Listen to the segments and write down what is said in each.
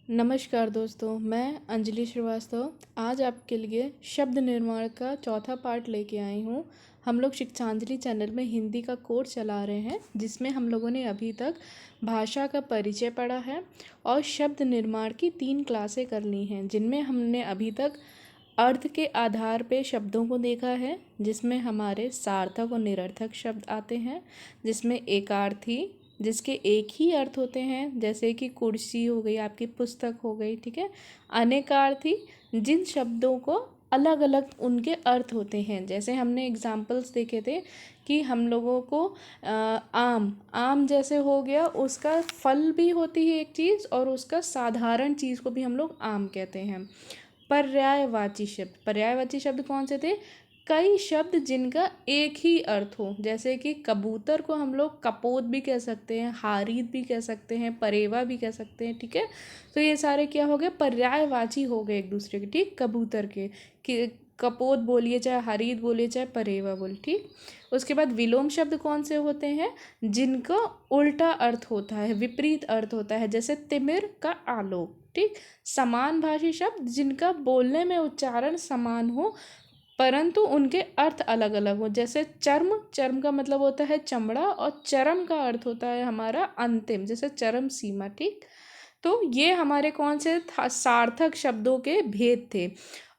नमस्कार दोस्तों, मैं अंजलि श्रीवास्तव आज आपके लिए शब्द निर्माण का चौथा पार्ट लेके आई हूँ। हम लोग शिक्षांजलि चैनल में हिंदी का कोर्स चला रहे हैं, जिसमें हम लोगों ने अभी तक भाषा का परिचय पढ़ा है और शब्द निर्माण की 3 क्लासें कर ली हैं, जिनमें हमने अभी तक अर्थ के आधार पे शब्दों को देखा है, जिसमें हमारे सार्थक और निरर्थक शब्द आते हैं, जिसमें एकार्थी जिसके एक ही अर्थ होते हैं, जैसे कि कुर्सी हो गई, आपकी पुस्तक हो गई, ठीक है। अनेकार्थी जिन शब्दों को अलग अलग उनके अर्थ होते हैं, जैसे हमने एग्जाम्पल्स देखे थे कि हम लोगों को आम आम जैसे हो गया, उसका फल भी होती है एक चीज़ और उसका साधारण चीज़ को भी हम लोग आम कहते हैं। पर्यायवाची शब्द कौन से थे? कई शब्द जिनका एक ही अर्थ हो, जैसे कि कबूतर को हम लोग कपोत भी कह सकते हैं, हारीत भी कह सकते हैं, परेवा भी कह सकते हैं, ठीक है। तो ये सारे क्या हो गए? पर्यायवाची हो गए एक दूसरे के, ठीक। कबूतर के कि कपोत बोलिए, चाहे हारीत बोलिए, चाहे परेवा बोलिए, ठीक। उसके बाद विलोम शब्द कौन से होते हैं? जिनका उल्टा अर्थ होता है, विपरीत अर्थ होता है, जैसे तिमिर का आलोक, ठीक। समान भाषी शब्द जिनका बोलने में उच्चारण समान हो परंतु उनके अर्थ अलग अलग हो, जैसे चर्म, चर्म का मतलब होता है चमड़ा, और चरम का अर्थ होता है हमारा अंतिम, जैसे चरम सीमा, ठीक। तो ये हमारे कौन से सार्थक शब्दों के भेद थे।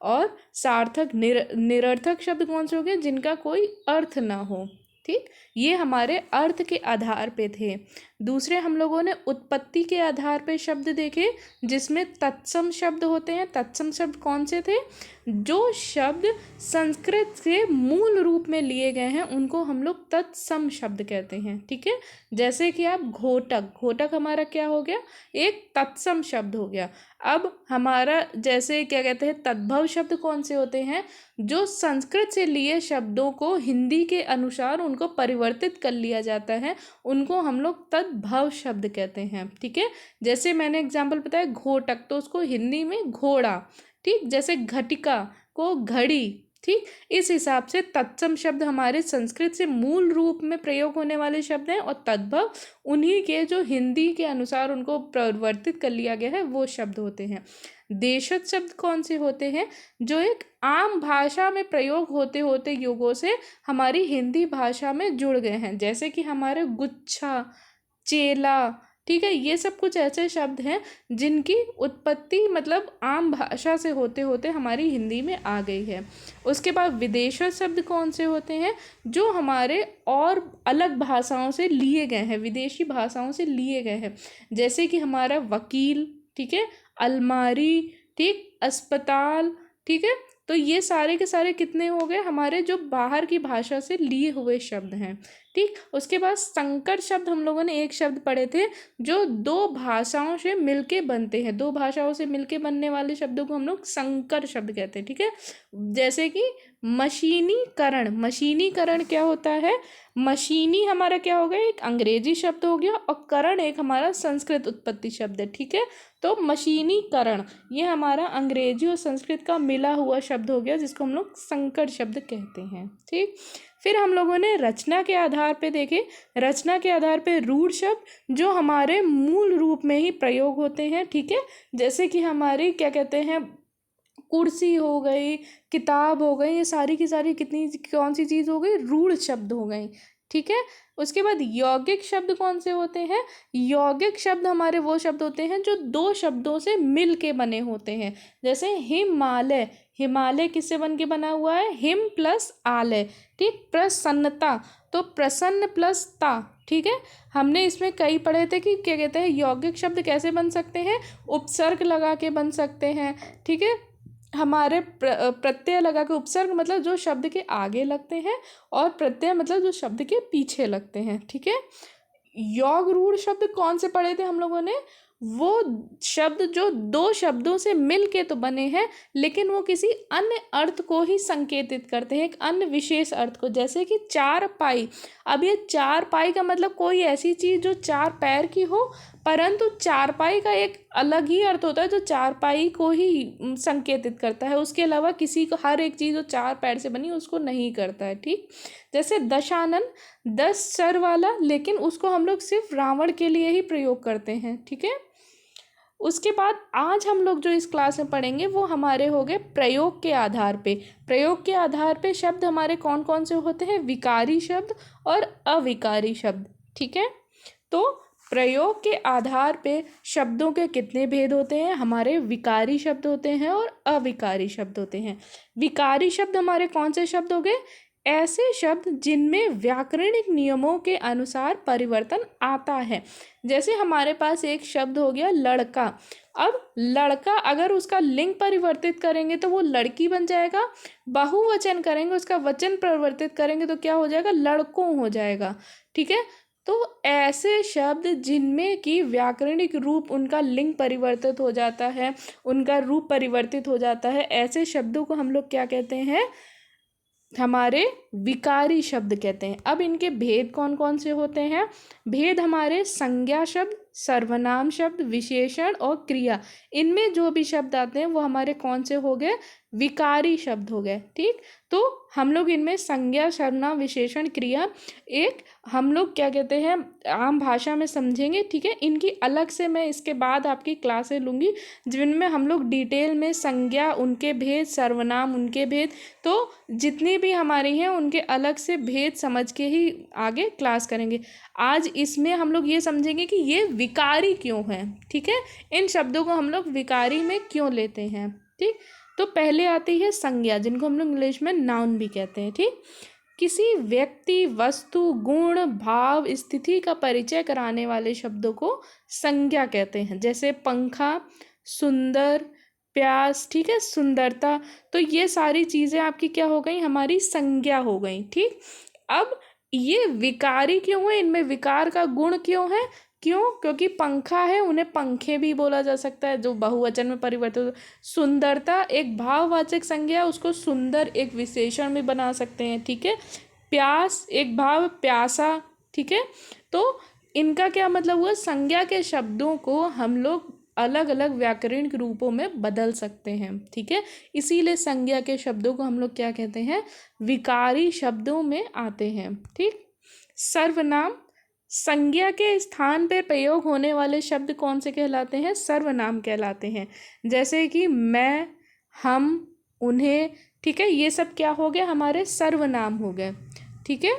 और सार्थक निरर्थक शब्द कौन से हो गए? जिनका कोई अर्थ ना हो, ठीक। ये हमारे अर्थ के आधार पे थे। दूसरे हम लोगों ने उत्पत्ति के आधार पे शब्द देखे, जिसमें तत्सम शब्द होते हैं। तत्सम शब्द कौन से थे? जो शब्द संस्कृत से मूल रूप में लिए गए हैं उनको हम लोग तत्सम शब्द कहते हैं, ठीक है। जैसे कि आप घोटक, घोटक हमारा क्या हो गया? एक तत्सम शब्द हो गया। अब हमारा जैसे क्या कहते हैं, तद्भव शब्द कौन से होते हैं? जो संस्कृत से लिए शब्दों को हिंदी के अनुसार उनको परिवर्तित कर लिया जाता है, उनको हम लोग तद्भव शब्द कहते हैं, ठीक है। जैसे मैंने एग्जाम्पल बताया घोटक, तो उसको हिंदी में घोड़ा, ठीक। जैसे घटिका को घड़ी, ठीक। इस हिसाब से तत्सम शब्द हमारे संस्कृत से मूल रूप में प्रयोग होने वाले शब्द हैं, और तद्भव उन्हीं के जो हिंदी के अनुसार उनको परिवर्तित कर लिया गया है वो शब्द होते हैं। देशज शब्द कौन से होते हैं? जो एक आम भाषा में प्रयोग होते होते युगों से हमारी हिंदी भाषा में जुड़ गए हैं, जैसे कि हमारे गुच्छा, चेला, ठीक है। ये सब कुछ ऐसे शब्द हैं जिनकी उत्पत्ति मतलब आम भाषा से होते होते हमारी हिंदी में आ गई है। उसके बाद विदेशज शब्द कौन से होते हैं? जो हमारे और अलग भाषाओं से लिए गए हैं, विदेशी भाषाओं से लिए गए हैं, जैसे कि हमारा वकील, ठीक है, अलमारी, ठीक, अस्पताल, ठीक है। तो ये सारे के सारे कितने हो गए? हमारे जो बाहर की भाषा से लिए हुए शब्द हैं, ठीक। उसके बाद संकर शब्द हम लोगों ने एक शब्द पढ़े थे, जो 2 भाषाओं से मिलके बनते हैं। 2 भाषाओं से मिलके बनने वाले शब्दों को हम लोग संकर शब्द कहते हैं, ठीक है। जैसे कि मशीनीकरण, मशीनीकरण क्या होता है? मशीनी हमारा क्या हो गया? एक अंग्रेजी शब्द हो गया, और करण एक हमारा संस्कृत उत्पत्ति शब्द है, ठीक है। तो मशीनीकरण ये हमारा अंग्रेजी और संस्कृत का मिला हुआ शब्द हो गया, जिसको हम लोग संकर शब्द कहते हैं, ठीक। फिर हम लोगों ने रचना के आधार पे देखे। रचना के आधार पे रूढ़ शब्द जो हमारे मूल रूप में ही प्रयोग होते हैं, ठीक है। जैसे कि हमारी क्या कहते हैं, कुर्सी हो गई, किताब हो गई, ये सारी की सारी कितनी कौन सी चीज़ हो गई? रूढ़ शब्द हो गई, ठीक है। उसके बाद यौगिक शब्द कौन से होते हैं? यौगिक शब्द हमारे वो शब्द होते हैं जो 2 शब्दों से मिल के बने होते हैं, जैसे हिमालय, हिमालय किससे बन के बना हुआ है? हिम प्लस आलय, ठीक। प्रसन्नता, तो प्रसन्न प्लस ता, ठीक है। हमने इसमें कई पढ़े थे कि क्या कहते हैं, यौगिक शब्द कैसे बन सकते हैं? उपसर्ग लगा के बन सकते हैं, ठीक है। हमारे प्रत्यय लगा के, उपसर्ग मतलब जो शब्द के आगे लगते हैं, और प्रत्यय मतलब जो शब्द के पीछे लगते हैं, ठीक है। योग रूढ़ शब्द कौन से पढ़े थे हम लोगों ने? वो शब्द जो 2 शब्दों से मिल के तो बने हैं, लेकिन वो किसी अन्य अर्थ को ही संकेतित करते हैं, एक अन्य विशेष अर्थ को, जैसे कि चारपाई। अब ये चारपाई का मतलब कोई ऐसी चीज़ जो 4 पैर की हो, परंतु चारपाई का एक अलग ही अर्थ होता है जो चारपाई को ही संकेतित करता है, उसके अलावा किसी को हर एक चीज़ जो 4 पैर से बनी उसको नहीं करता है, ठीक। जैसे दशानन, 10 सर वाला, लेकिन उसको हम लोग सिर्फ रावण के लिए ही प्रयोग करते हैं, ठीक है। उसके बाद आज हम लोग जो इस क्लास में पढ़ेंगे वो हमारे हो गए प्रयोग के आधार पे। प्रयोग के आधार पे शब्द हमारे कौन कौन से होते हैं, विकारी शब्द और अविकारी शब्द। ठीक है, तो प्रयोग के आधार पे शब्दों के कितने भेद होते हैं, हमारे विकारी शब्द होते हैं और अविकारी शब्द होते हैं। विकारी शब्द हमारे कौन से शब्द हो गए, ऐसे शब्द जिनमें व्याकरणिक नियमों के अनुसार परिवर्तन आता है। जैसे हमारे पास एक शब्द हो गया लड़का। अब लड़का अगर उसका लिंग परिवर्तित करेंगे तो वो लड़की बन जाएगा, बहुवचन करेंगे उसका वचन परिवर्तित करेंगे तो क्या हो जाएगा, लड़कों हो जाएगा। ठीक है, तो ऐसे शब्द जिनमें कि व्याकरणिक रूप उनका लिंग परिवर्तित हो जाता है, उनका रूप परिवर्तित हो जाता है, ऐसे शब्दों को हम लोग क्या कहते हैं, हमारे विकारी शब्द कहते हैं। अब इनके भेद कौन कौन से होते हैं, भेद हमारे संज्ञा शब्द, सर्वनाम शब्द, विशेषण और क्रिया, इनमें जो भी शब्द आते हैं वो हमारे कौन से हो गए, विकारी शब्द हो गए। ठीक, तो हम लोग इनमें संज्ञा, सर्वनाम, विशेषण, क्रिया एक हम लोग क्या कहते हैं आम भाषा में समझेंगे। ठीक है, इनकी अलग से मैं इसके बाद आपकी क्लासें लूँगी जिनमें हम लोग डिटेल में संज्ञा, उनके भेद, सर्वनाम, उनके भेद, तो जितनी भी हमारी हैं उनके अलग से भेद समझ के ही आगे क्लास करेंगे। आज इसमें हम लोग ये समझेंगे कि ये विकारी क्यों है। ठीक है, इन शब्दों को हम लोग विकारी में क्यों लेते हैं। ठीक, तो पहले आती है संज्ञा, जिनको हम लोग इंग्लिश में नाउन भी कहते हैं। ठीक, किसी व्यक्ति, वस्तु, गुण, भाव, स्थिति का परिचय कराने वाले शब्दों को संज्ञा कहते हैं। जैसे पंखा, सुंदर, प्यास, ठीक है, सुंदरता, तो ये सारी चीज़ें आपकी क्या हो गई, हमारी संज्ञा हो गई। ठीक, अब ये विकारी क्यों है, इनमें विकार का गुण क्यों है, क्यों, क्योंकि पंखा है उन्हें पंखे भी बोला जा सकता है जो बहुवचन में परिवर्तित। सुंदरता एक भाववाचक संज्ञा, उसको सुंदर एक विशेषण में बना सकते हैं। ठीक है, प्यास एक भाव, प्यासा। ठीक है, तो इनका क्या मतलब हुआ, संज्ञा के शब्दों को हम लोग अलग अलग व्याकरणिक रूपों में बदल सकते हैं। ठीक है, इसीलिए संज्ञा के शब्दों को हम लोग क्या कहते हैं, विकारी शब्दों में आते हैं। ठीक, सर्वनाम, संज्ञा के स्थान पर प्रयोग होने वाले शब्द कौन से कहलाते हैं, सर्वनाम कहलाते हैं। जैसे कि मैं, हम, उन्हें, ठीक है, ये सब क्या हो गया, हमारे सर्वनाम हो गए। ठीक है,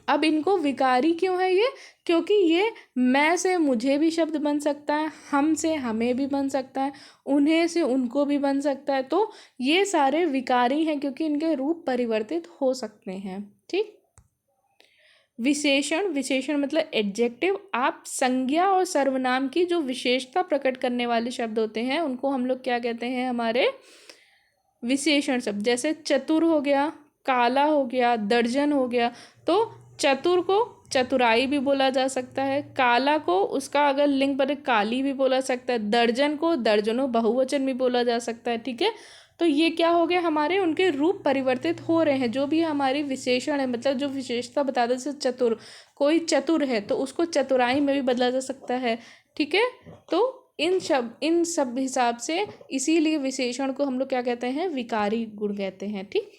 अब इनको विकारी क्यों है ये, क्योंकि ये मैं से मुझे भी शब्द बन सकता है, हम से हमें भी बन सकता है, उन्हें से उनको भी बन सकता है, तो ये सारे विकारी हैं क्योंकि इनके रूप परिवर्तित हो सकते हैं। ठीक, विशेषण, विशेषण मतलब एडजेक्टिव, आप संज्ञा और सर्वनाम की जो विशेषता प्रकट करने वाले शब्द होते हैं उनको हम लोग क्या कहते हैं, हमारे विशेषण शब्द। जैसे चतुर हो गया, काला हो गया, दर्जन हो गया, तो चतुर को चतुराई भी बोला जा सकता है, काला को उसका अगर लिंग पर काली भी बोला सकता है, दर्जन को दर्जनों बहुवचन भी बोला जा सकता है। ठीक है, तो ये क्या हो गया, हमारे उनके रूप परिवर्तित हो रहे हैं। जो भी हमारी विशेषण है, मतलब जो विशेषता बता दे, जैसे चतुर, कोई चतुर है तो उसको चतुराई में भी बदला जा सकता है। ठीक है, तो इन सब हिसाब से इसीलिए विशेषण को हम लोग क्या कहते हैं, विकारी गुण कहते हैं। ठीक,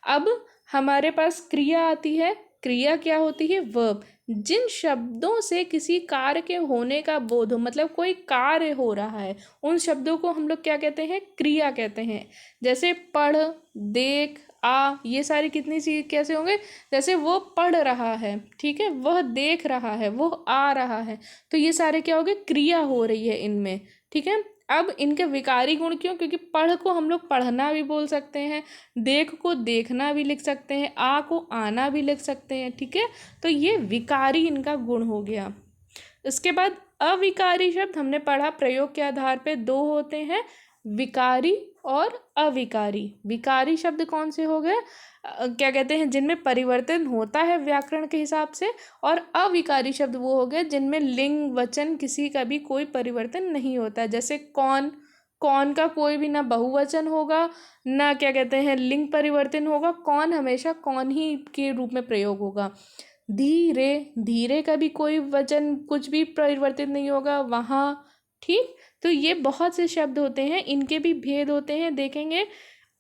अब हमारे पास क्रिया आती है। क्रिया क्या होती है, वर्ब, जिन शब्दों से किसी कार्य के होने का बोध हो, मतलब कोई कार्य हो रहा है, उन शब्दों को हम लोग क्या कहते हैं, क्रिया कहते हैं। जैसे पढ़, देख, आ, ये सारी कितनी चीज कैसे होंगे, जैसे वो पढ़ रहा है, ठीक है, वह देख रहा है, वो आ रहा है, तो ये सारे क्या हो गए, क्रिया हो रही है इनमें। ठीक है, अब इनके विकारी गुण क्यों, क्योंकि पढ़ को हम लोग पढ़ना भी बोल सकते हैं, देख को देखना भी लिख सकते हैं, आ को आना भी लिख सकते हैं। ठीक है, तो ये विकारी इनका गुण हो गया। इसके बाद अविकारी शब्द हमने पढ़ा, प्रयोग के आधार पे दो होते हैं, विकारी और अविकारी। विकारी शब्द कौन से हो गए, क्या कहते हैं, जिनमें परिवर्तन होता है व्याकरण के हिसाब से, और अविकारी शब्द वो हो गए जिनमें लिंग, वचन, किसी का भी कोई परिवर्तन नहीं होता। जैसे कौन, कौन का कोई भी ना बहुवचन होगा ना क्या कहते हैं लिंग परिवर्तन होगा, कौन हमेशा कौन ही के रूप में प्रयोग होगा। धीरे, धीरे का भी कोई वचन कुछ भी परिवर्तित नहीं होगा वहाँ। ठीक, तो ये बहुत से शब्द होते हैं, इनके भी भेद होते हैं, देखेंगे।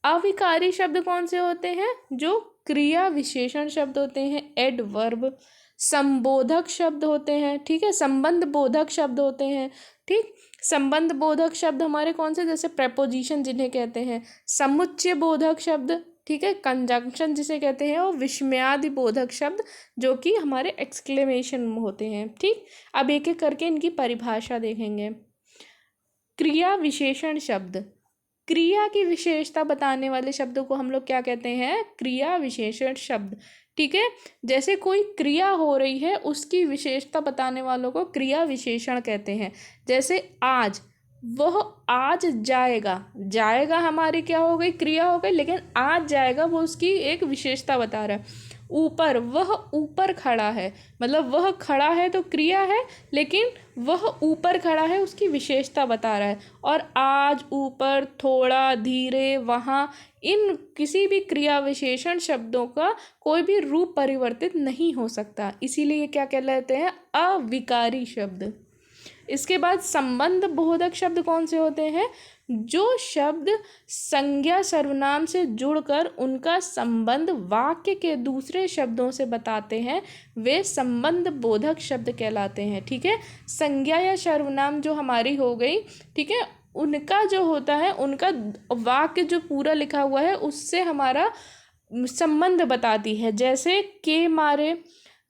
अविकारी शब्द कौन से होते हैं, जो क्रिया विशेषण शब्द होते हैं, एडवर्ब। संबोधक शब्द होते हैं, ठीक है, संबंध बोधक शब्द होते हैं। ठीक, संबंध बोधक शब्द हमारे कौन से, जैसे प्रेपोजिशन जिन्हें कहते हैं, समुच्चय बोधक शब्द, ठीक है, कंजंक्शन जिसे कहते हैं, और विस्मयादि बोधक शब्द जो कि हमारे एक्सक्लेमेशन होते हैं। ठीक, अब एक एक करके इनकी परिभाषा देखेंगे। क्रिया विशेषण शब्द, क्रिया की विशेषता बताने वाले शब्दों को हम लोग क्या कहते हैं, क्रिया विशेषण शब्द। ठीक है, जैसे कोई क्रिया हो रही है उसकी विशेषता बताने वालों को क्रिया विशेषण कहते हैं। जैसे आज, वह आज जाएगा, जाएगा हमारी क्या हो गई, क्रिया हो गई, लेकिन आज जाएगा वो उसकी एक विशेषता बता रहा है। ऊपर, वह ऊपर खड़ा है, मतलब वह खड़ा है तो क्रिया है, लेकिन वह ऊपर खड़ा है उसकी विशेषता बता रहा है। और आज, ऊपर, थोड़ा, धीरे, वहाँ, इन किसी भी क्रिया विशेषण शब्दों का कोई भी रूप परिवर्तित नहीं हो सकता, इसीलिए ये क्या कहलाते हैं, अविकारी शब्द। इसके बाद संबंध बोधक शब्द कौन से होते हैं, जो शब्द संज्ञा सर्वनाम से जुड़कर उनका संबंध वाक्य के दूसरे शब्दों से बताते हैं, वे संबंध बोधक शब्द कहलाते हैं। ठीक है, संज्ञा या सर्वनाम जो हमारी हो गई, ठीक है, उनका जो होता है, उनका वाक्य जो पूरा लिखा हुआ है उससे हमारा संबंध बताती है। जैसे के मारे,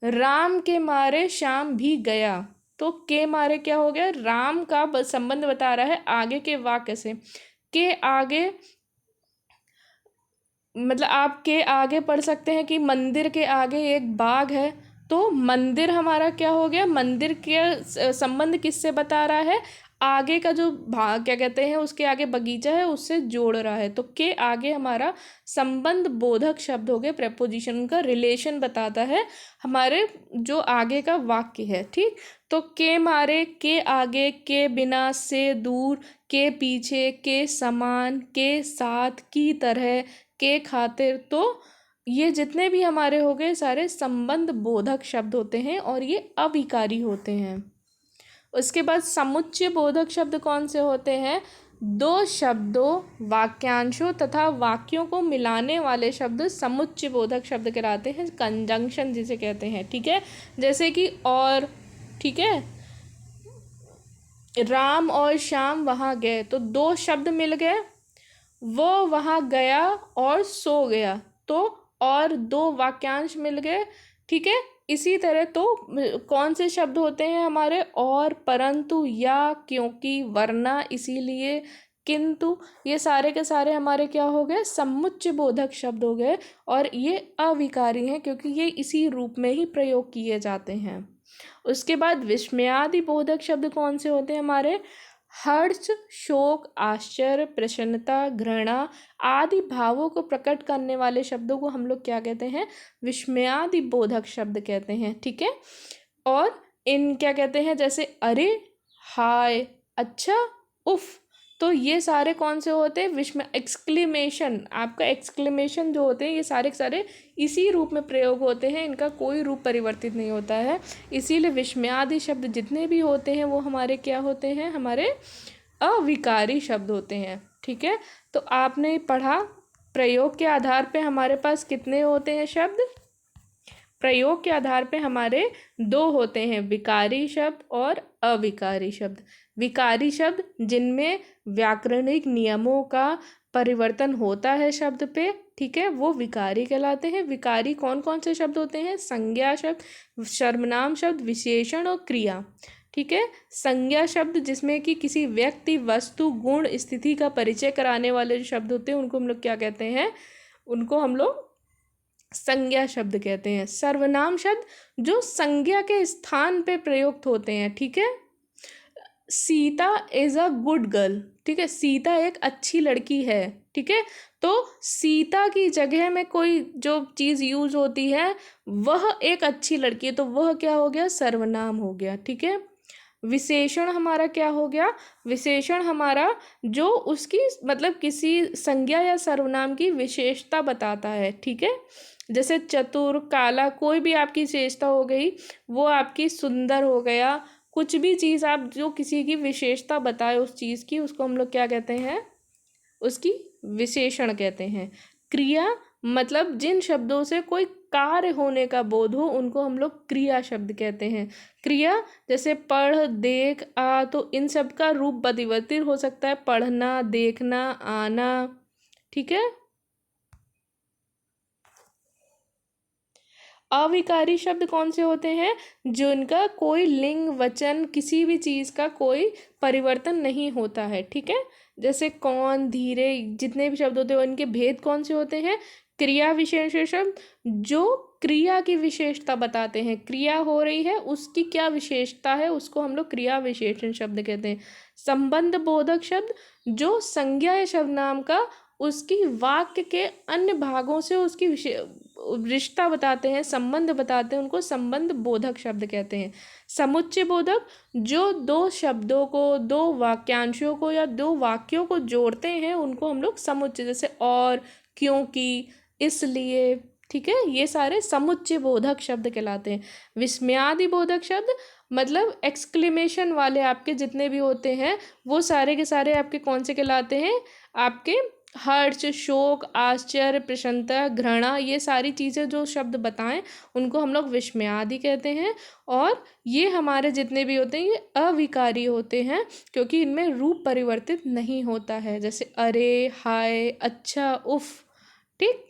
राम के मारे श्याम भी गया, तो के मारे क्या हो गया, राम का संबंध बता रहा है आगे के वाक्य से। के आगे, मतलब आप के आगे पढ़ सकते हैं कि मंदिर के आगे एक बाग है, तो मंदिर हमारा क्या हो गया, मंदिर के संबंध किससे बता रहा है, आगे का जो भाग क्या कहते हैं उसके आगे बगीचा है उससे जोड़ रहा है। तो के आगे हमारा संबंध बोधक शब्द हो गए, प्रेपोजिशन का रिलेशन बताता है हमारे जो आगे का वाक्य है। ठीक, तो के मारे, के आगे, के बिना, से दूर, के पीछे, के समान, के साथ, की तरह, के खातिर, तो ये जितने भी हमारे हो गए सारे संबंध बोधक शब्द होते हैं और ये अविकारी होते हैं। उसके बाद समुच्चय बोधक शब्द कौन से होते हैं, दो शब्दों, वाक्यांशों तथा वाक्यों को मिलाने वाले शब्द समुच्चय बोधक शब्द कहलाते हैं, कंजंक्शन जिसे कहते हैं। ठीक है, जैसे कि और, ठीक है, राम और श्याम वहाँ गए, तो दो शब्द मिल गए, वो वहाँ गया और सो गया, तो और दो वाक्यांश मिल गए। ठीक है, इसी तरह तो कौन से शब्द होते हैं हमारे, और, परंतु, या, क्योंकि, वरना, इसीलिए, किंतु, ये सारे के सारे हमारे क्या हो गए, समुच्चय बोधक शब्द हो गए और ये अविकारी हैं क्योंकि ये इसी रूप में ही प्रयोग किए जाते हैं। उसके बाद विस्मयादि बोधक शब्द कौन से होते हैं हमारे, हर्ष, शोक, आश्चर्य, प्रसन्नता, घृणा आदि भावों को प्रकट करने वाले शब्दों को हम लोग क्या कहते हैं, विस्मयादि बोधक शब्द कहते हैं। ठीक है, और इन क्या कहते हैं, जैसे अरे, हाय, अच्छा, उफ, तो ये सारे कौन से होते हैं, विस्मय, एक्सक्लेमेशन, आपका एक्सक्लेमेशन जो होते हैं ये सारे के सारे इसी रूप में प्रयोग होते हैं, इनका कोई रूप परिवर्तित नहीं होता है, इसीलिए विस्मयादि शब्द जितने भी होते हैं वो हमारे क्या होते हैं, हमारे अविकारी शब्द होते हैं। ठीक है, तो आपने पढ़ा प्रयोग के आधार पे हमारे पास कितने होते हैं शब्द, प्रयोग के आधार पे हमारे दो होते हैं, विकारी शब्द और अविकारी शब्द। विकारी शब्द जिनमें व्याकरणिक नियमों का परिवर्तन होता है शब्द पे, ठीक है, वो विकारी कहलाते हैं। विकारी कौन कौन से शब्द होते हैं, संज्ञा शब्द, सर्वनाम शब्द, विशेषण और क्रिया। ठीक है, संज्ञा शब्द जिसमें कि किसी व्यक्ति, वस्तु, गुण, स्थिति का परिचय कराने वाले जो शब्द होते हैं उनको हम लोग क्या कहते हैं, उनको हम लोग संज्ञा शब्द कहते हैं। सर्वनाम शब्द जो संज्ञा के स्थान पे प्रयुक्त होते हैं। ठीक है, Sita is a good girl, ठीक है, सीता एक अच्छी लड़की है। ठीक है, तो सीता की जगह में कोई जो चीज़ यूज होती है वह एक अच्छी लड़की है, तो वह क्या हो गया, सर्वनाम हो गया। ठीक है, विशेषण हमारा क्या हो गया, विशेषण हमारा जो उसकी मतलब किसी संज्ञा या सर्वनाम की विशेषता बताता है। ठीक है, जैसे चतुर, काला, कोई भी आपकी विशेषता हो गई, वो आपकी सुंदर हो गया, कुछ भी चीज़ आप जो किसी की विशेषता बताए उस चीज़ की, उसको हम लोग क्या कहते हैं, उसकी विशेषण कहते हैं। क्रिया मतलब जिन शब्दों से कोई कार्य होने का बोध हो, उनको हम लोग क्रिया शब्द कहते हैं। क्रिया जैसे पढ़, देख, आ, तो इन सब का रूप परिवर्तित हो सकता है, पढ़ना, देखना, आना, ठीक है। अविकारी शब्द कौन से होते हैं? जिनका कोई लिंग वचन किसी भी चीज़ का कोई परिवर्तन नहीं होता है, ठीक है। जैसे कौन, धीरे, जितने भी शब्द होते हैं उनके भेद कौन से होते हैं? क्रिया विशेषण शब्द जो क्रिया की विशेषता बताते हैं, क्रिया हो रही है उसकी क्या विशेषता है, उसको हम लोग क्रिया विशेषण शब्द कहते हैं। संबंध बोधक शब्द जो संज्ञा या सर्वनाम का उसकी वाक्य के अन्य भागों से उसकी रिश्ता बताते हैं, संबंध बताते हैं, उनको संबंध बोधक शब्द कहते हैं। समुच्चय बोधक जो दो शब्दों को, दो वाक्यांशों को या दो वाक्यों को जोड़ते हैं, उनको हम लोग समुच्चय, जैसे और, क्योंकि, इसलिए, ठीक है, ये सारे समुच्चय बोधक शब्द कहलाते हैं। विस्मयादि बोधक शब्द मतलब एक्सक्लेमेशन वाले आपके जितने भी होते हैं वो सारे के सारे आपके कौन से कहलाते हैं? आपके हर्ष, शोक, आश्चर्य, प्रसन्नता, घृणा, ये सारी चीज़ें जो शब्द बताएं उनको हम लोग विस्मयादि कहते हैं। और ये हमारे जितने भी होते हैं ये अविकारी होते हैं क्योंकि इनमें रूप परिवर्तित नहीं होता है, जैसे अरे, हाय, अच्छा, उफ, ठीक।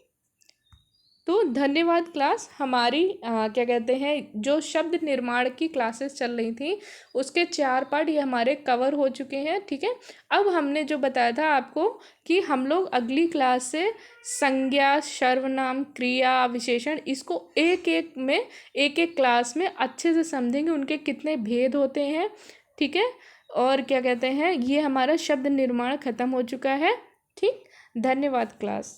तो धन्यवाद क्लास। हमारी क्या कहते हैं जो शब्द निर्माण की क्लासेस चल रही थी उसके 4 पार्ट ये हमारे कवर हो चुके हैं, ठीक है। अब हमने जो बताया था आपको कि हम लोग अगली क्लास से संज्ञा, सर्वनाम, क्रिया, विशेषण इसको एक एक क्लास में अच्छे से समझेंगे, उनके कितने भेद होते हैं, ठीक है। और क्या कहते हैं ये हमारा शब्द निर्माण खत्म हो चुका है, ठीक। धन्यवाद क्लास।